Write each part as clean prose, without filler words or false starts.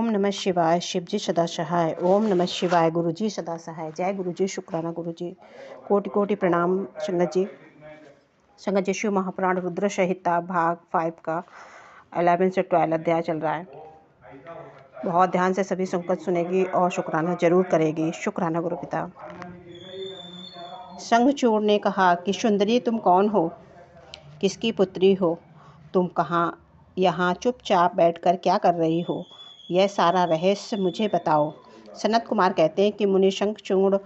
ओम नमः शिवाय। शिवजी सदा सहाय। ओम नमः शिवाय। गुरुजी सदा सहाय। जय गुरुजी। शुक्राना गुरुजी। कोटि कोटि प्रणाम संगत जी। संगत जी, शिव महापुराण रुद्र संहिता भाग 5 का 11 से 12 अध्याय चल रहा है। बहुत ध्यान से सभी संगत सुनेगी और शुक्राना जरूर करेगी। शुक्राना गुरु पिता। शंखचूड़ ने कहा कि सुंदरी, तुम कौन हो? किसकी पुत्री हो? तुम कहाँ यहाँ चुपचाप बैठकर क्या कर रही हो? यह सारा रहस्य मुझे बताओ। सनत कुमार कहते हैं कि मुनि शंखचूड़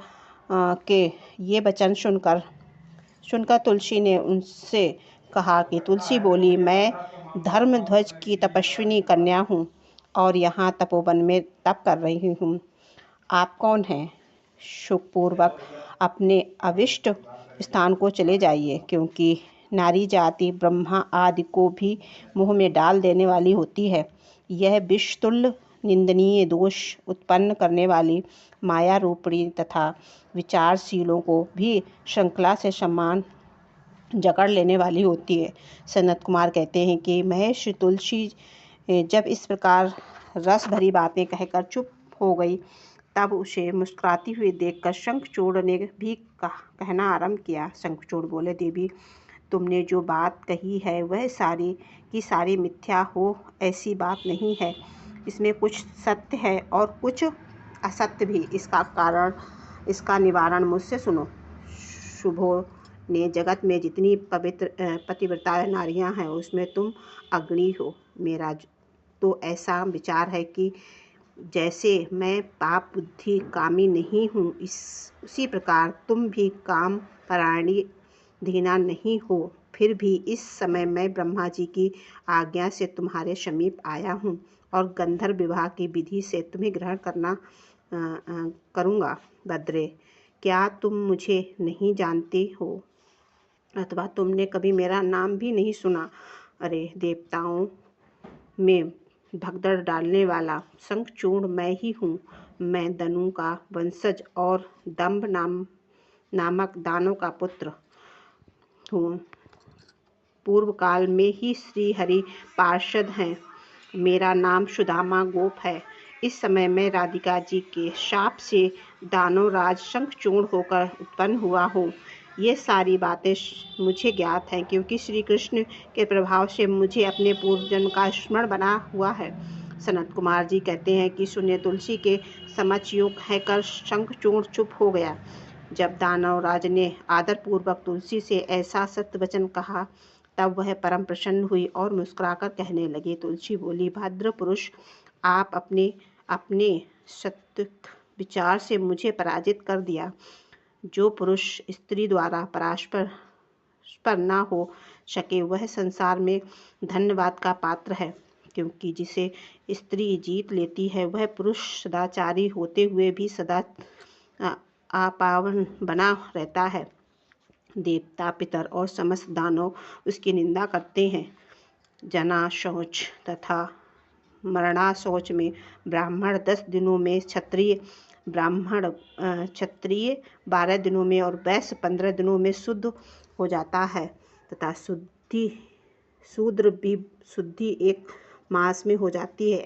के ये वचन सुनकर तुलसी ने उनसे कहा कि तुलसी बोली, मैं धर्मध्वज की तपस्विनी कन्या हूँ और यहाँ तपोवन में तप कर रही हूँ। आप कौन हैं? सुखपूर्वक अपने अविष्ट स्थान को चले जाइए, क्योंकि नारी जाति ब्रह्मा आदि को भी मुँह में डाल देने वाली होती है। यह विषतुल्य निंदनीय दोष उत्पन्न करने वाली माया रूपिणी तथा विचारशीलों को भी श्रृंखला से सम्मान जकड़ लेने वाली होती है। सनत कुमार कहते हैं कि महेश तुलसी जब इस प्रकार रस भरी बातें कहकर चुप हो गई, तब उसे मुस्कुराती हुई देखकर शंखचूड़ ने भी कहना आरंभ किया। शंखचूड़ बोले, देवी, तुमने जो बात कही है वह सारी की सारी मिथ्या हो ऐसी बात नहीं है। इसमें कुछ सत्य है और कुछ असत्य भी। इसका निवारण मुझसे सुनो। शुभो ने जगत में जितनी पवित्र पतिव्रता नारियां हैं उसमें तुम अग्रणी हो। मेरा तो ऐसा विचार है कि जैसे मैं पाप बुद्धि कामी नहीं हूँ, उसी प्रकार तुम भी काम परायणी धीना नहीं हो। फिर भी इस समय मैं ब्रह्मा जी की आज्ञा से तुम्हारे समीप आया हूँ और गंधर्व विवाह की विधि से तुम्हें ग्रहण करूँगा। भद्रे, क्या तुम मुझे नहीं जानती हो अथवा तुमने कभी मेरा नाम भी नहीं सुना? अरे, देवताओं में भगदड़ डालने वाला शंखचूड़ मैं ही हूँ। मैं दनु का वंशज और दंभ नामक दानव का पुत्र हूँ। पूर्व काल में ही श्री हरि पार्षद हैं। मेरा नाम सुदामा गोप है। इस समय मैं राधिका जी के शाप से दानवराज शंखचूड़ होकर उत्पन्न हुआ हूँ। ये सारी बातें मुझे ज्ञात हैं, क्योंकि श्री कृष्ण के प्रभाव से मुझे अपने पूर्व जन्म का स्मरण बना हुआ है। सनत कुमार जी कहते हैं कि सुनिए, तुलसी के समक्ष यूं कहकर शंखचूड़ चुप हो गया। जब दानवराज ने आदरपूर्वक तुलसी से ऐसा सत्य वचन कहा, तब वह परम प्रसन्न हुई और मुस्कुराकर कहने लगी। तुलसी बोली, भद्र पुरुष, आप अपने सत्य विचार से मुझे पराजित कर दिया। जो पुरुष स्त्री द्वारा परास्पर न हो सके वह संसार में धन्यवाद का पात्र है, क्योंकि जिसे स्त्री जीत लेती है वह पुरुष सदाचारी होते हुए भी सदा अपावन बना रहता है। देवता, पितर और समस्त दानव उसकी निंदा करते हैं। जना शौच तथा मरणा शौच में ब्राह्मण 10 दिनों में, क्षत्रिय 12 दिनों में और वैश्य 15 दिनों में शुद्ध हो जाता है तथा शूद्र भी शुद्धि 1 मास में हो जाती है।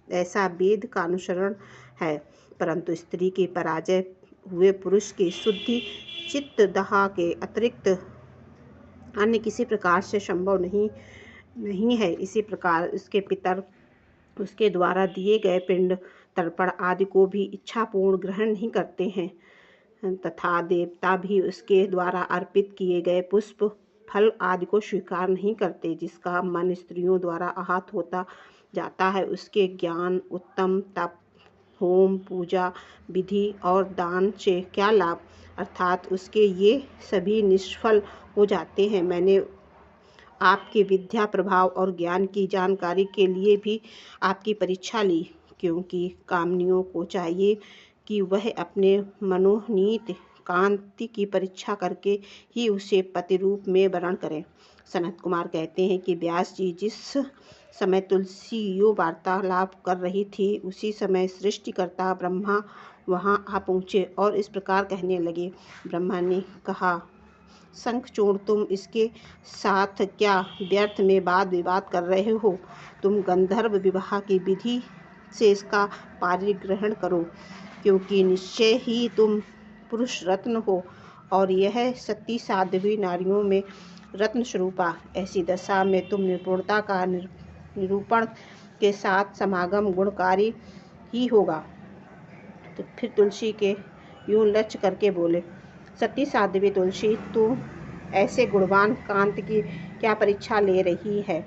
ऐसा वेद का अनुसरण है। परंतु स्त्री की पराजय हुए पुरुष की शुद्धि चित्त दहा के अतिरिक्त अन्य किसी प्रकार से संभव नहीं है। इसी प्रकार उसके पितर उसके द्वारा दिए गए पिंड, तर्पण आदि को भी इच्छापूर्ण ग्रहण नहीं करते हैं तथा देवता भी उसके द्वारा अर्पित किए गए पुष्प, फल आदि को स्वीकार नहीं करते। जिसका मन स्त्रियों द्वारा आहत होता जाता है उसके ज्ञान, उत्तम तप, होम, पूजा विधि और दान से क्या लाभ, अर्थात उसके ये सभी निष्फल हो जाते हैं। मैंने आपके विद्या, प्रभाव और ज्ञान की जानकारी के लिए भी आपकी परीक्षा ली, क्योंकि कामनियों को चाहिए कि वह अपने मनोनीत कांति की परीक्षा करके ही उसे पति रूप में वरण करें। सनत कुमार कहते हैं कि व्यास जी जिस समय तुलसी यो वार्तालाप कर रही थी, उसी समय सृष्टिकर्ता ब्रह्मा वहां आ पहुँचे और इस प्रकार कहने लगे। ब्रह्मा ने कहा, शंखचूड़, तुम इसके साथ क्या व्यर्थ में वाद विवाद कर रहे हो? तुम गंधर्व विवाह की विधि से इसका पारिग्रहण करो, क्योंकि निश्चय ही तुम पुरुष रत्न हो और यह सती साध्वी नारियों में रत्न स्वरूपा। ऐसी दशा में तुम निपुणता का निरूपण के साथ समागम गुणकारी ही होगा। तो फिर तुलसी के यूं लक्ष्य करके बोले, सती साध्वी तुलसी, तू ऐसे गुणवान कांत की क्या परीक्षा ले रही है?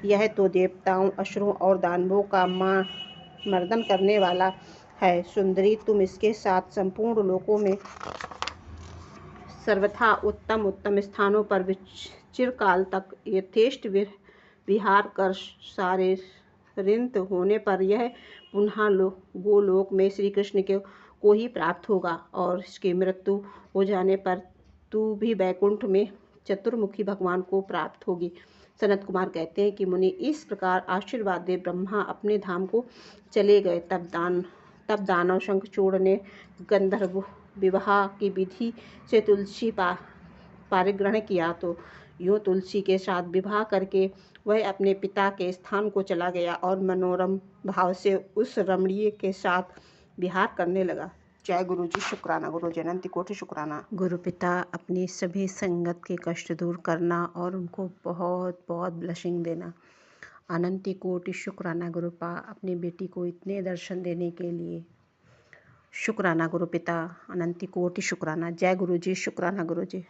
यह तो देवताओं, असुरों और दानवों का मर्दन करने वाला है। सुंदरी, तुम इसके साथ संपूर्ण लोकों में सर्वथा उत्तम उत्तम स्थानों पर चिरकाल तक यथेष्ट विहार कर सारे ऋत होने पर यह पुनः गोलोक में श्री कृष्ण को ही प्राप्त होगा, और इसकी मृत्यु हो जाने पर तू भी वैकुंठ में चतुर्मुखी भगवान को प्राप्त होगी। सनत कुमार कहते हैं कि मुनि इस प्रकार आशीर्वाद दे ब्रह्मा अपने धाम को चले गए। तब दानव शंखचूड़ ने गंधर्व विवाह की विधि से तुलसी पारिग्रहण किया, तो यूँ तुलसी के साथ विवाह करके वह अपने पिता के स्थान को चला गया और मनोरम भाव से उस रमणीय के साथ विहार करने लगा। जय गुरु जी, शुक्राना गुरु जी, अनंत कोटि शुक्राना। गुरु पिता अपनी सभी संगत के कष्ट दूर करना और उनको बहुत बहुत ब्लेसिंग देना। अनंत कोटि शुक्राना गुरु पा, अपनी बेटी को इतने दर्शन देने के लिए। शुक्राना गुरु पिता, अनंत कोटि शुक्राना। जय गुरु जी, शुक्राना गुरु जी।